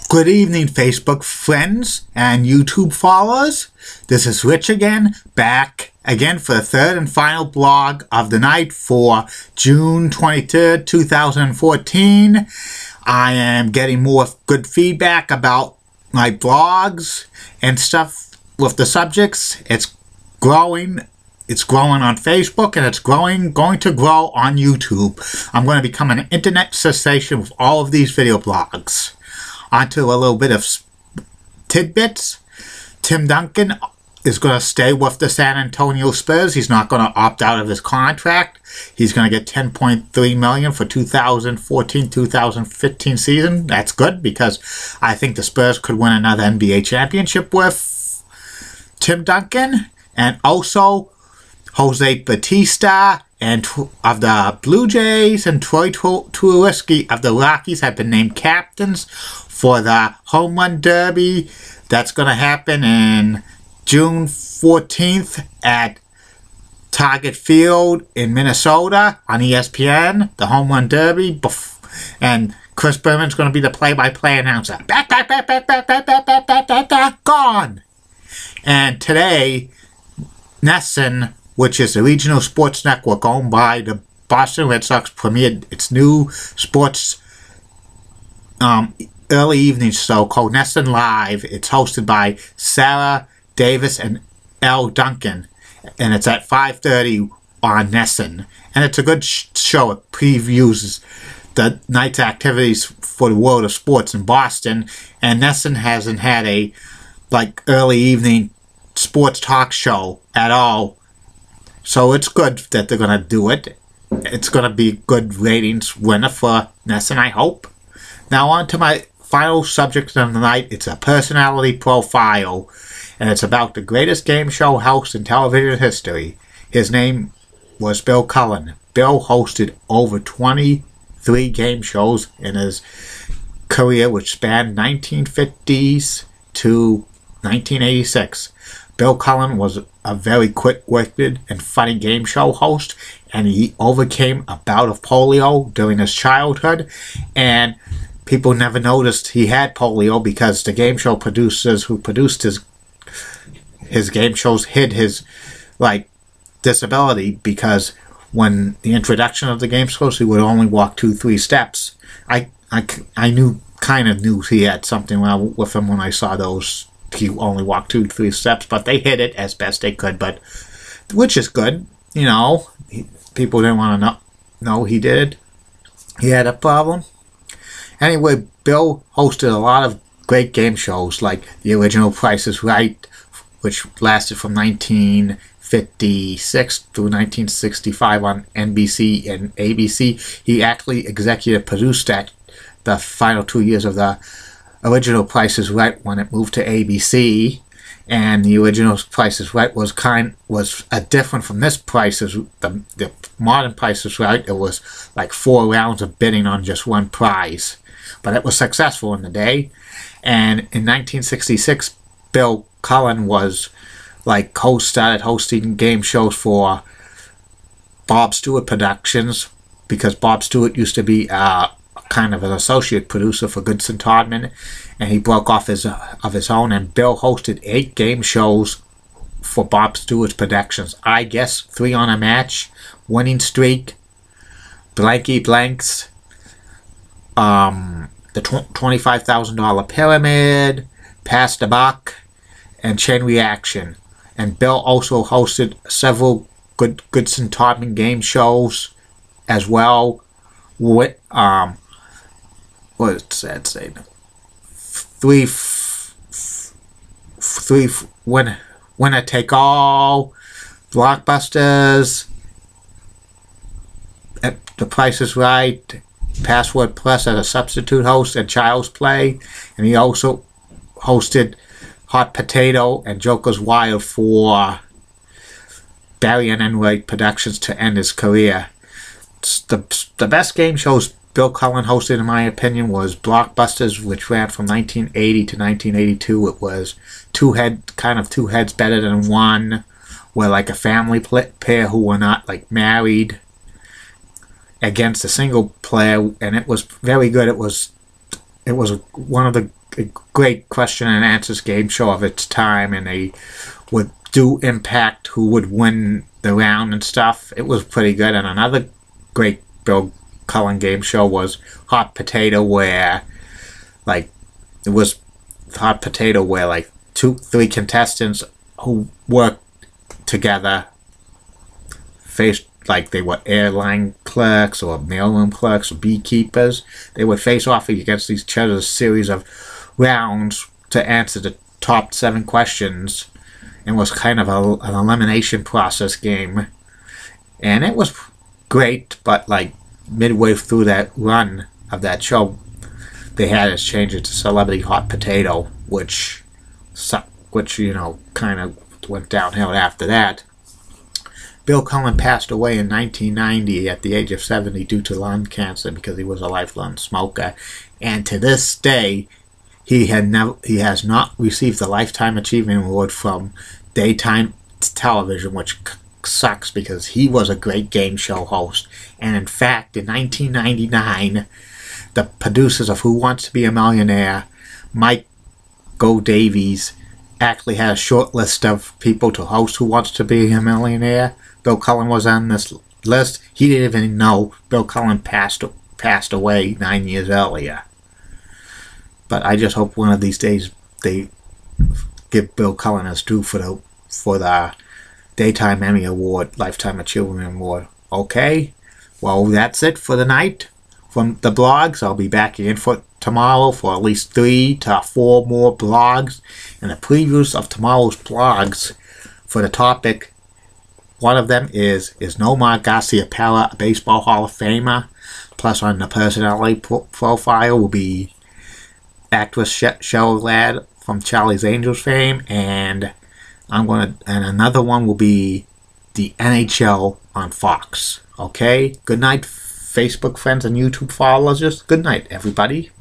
Good evening, Facebook friends and YouTube followers. This is Rich again, back again for the third and final blog of the night for June 23rd, 2014. I am getting more good feedback about my blogs and stuff with the subjects. It's growing. It's growing on Facebook, and it's going to grow on YouTube. I'm going to become an internet sensation with all of these video blogs. Onto a little bit of tidbits. Tim Duncan is going to stay with the San Antonio Spurs. He's not going to opt out of his contract. He's going to get $10.3 million for 2014-2015 season. That's good because I think the Spurs could win another NBA championship with Tim Duncan. And also Jose Batista and of the Blue Jays and Troy Tulowitzki of the Rockies have been named captains for the Home Run Derby. That's going to happen in June 14th at Target Field in Minnesota on ESPN, the Home Run Derby. And Chris Berman's going to be the play-by-play announcer. Back, gone! And today, nesn, which is the regional sports network owned by the Boston Red Sox, premiered its new sports early evening show called nesn Live. It's hosted by Sarah Davis and Elle Duncan, and it's at 5:30 on nesn. And it's a good show. It previews the night's activities for the world of sports in Boston, and nesn hasn't had a early evening sports talk show at all. So it's good that they're going to do it. It's going to be good ratings winner for nesn, I hope. Now on to my final subject of the night. It's a personality profile, and it's about the greatest game show host in television history. His name was Bill Cullen. Bill hosted over 23 game shows in his career, which spanned 1950s to 1986. Bill Cullen was a very quick-witted and funny game show host, and he overcame a bout of polio during his childhood, and people never noticed he had polio because the game show producers who produced his game shows hid his disability, because when the introduction of the game shows, he would only walk 2-3 steps. I kind of knew he had something with him when I saw those. He only walked 2-3 steps, but they hid it as best they could, which is good. You know, people didn't want to know he did. He had a problem. Anyway, Bill hosted a lot of great game shows, like the original Price is Right, which lasted from 1956 through 1965 on NBC and ABC. He actually executive produced the final 2 years of the original Price is Right when it moved to ABC. And the original Price is Right was different from this Price is the modern Price is Right. It was 4 rounds of bidding on just one prize, but it was successful in the day. And in 1966, Bill Cullen was started hosting game shows for Bob Stewart Productions, because Bob Stewart used to be kind of an associate producer for Goodson Todman, and he broke off of his own, and Bill hosted 8 game shows for Bob Stewart's Productions. I guess 3 on a Match, Winning Streak, Blanky Blanks, the $25,000 Pyramid, Pass the Buck, and Chain Reaction. And Bill also hosted several Goodson Todman game shows as well. With what does that say? Three Winner Take All, Blockbusters, The Price is Right, Password Plus as a substitute host, and Child's Play. And he also hosted Hot Potato and Joker's Wild for Barry and Enright Productions to end his career. The best game shows Bill Cullen hosted, in my opinion, was Blockbusters, which ran from 1980 to 1982. It was two heads better than one, where a family pair who were not married against a single player, and it was very good. It was one of the a great question and answers game show of its time, and they would do impact who would win the round and stuff. It was pretty good. And another great Bill Cullen game show was Hot Potato, where like it was Hot Potato where like 3 contestants who worked together faced, like they were airline clerks or mailroom clerks or beekeepers. They would face off against each other a series of rounds to answer the top 7 questions, and was kind of an elimination process game. And it was great, but like midway through that run of that show, they had us change it to Celebrity Hot Potato, which you know, kind of went downhill after that. Bill Cullen passed away in 1990 at the age of 70 due to lung cancer because he was a lifelong smoker. And to this day, he has not received the Lifetime Achievement Award from daytime television, which sucks because he was a great game show host. And in fact, in 1999, the producers of Who Wants to Be a Millionaire, Mike Go Davies, actually had a short list of people to host Who Wants to Be a Millionaire. Bill Cullen was on this list. He didn't even know Bill Cullen passed away 9 years earlier. But I just hope one of these days they give Bill Cullen his due for the Daytime Emmy Award, Lifetime Achievement Award. Okay, well, that's it for the night from the blogs. I'll be back again for tomorrow for at least 3 to 4 more blogs and the previews of tomorrow's blogs for the topic. One of them is Nomar Garciaparra a Baseball Hall of Famer? Plus, on the personality profile will be actress Cheryl Ladd from Charlie's Angels fame, and another one will be the NHL on Fox. Okay, good night, Facebook friends and YouTube followers. Good night, everybody.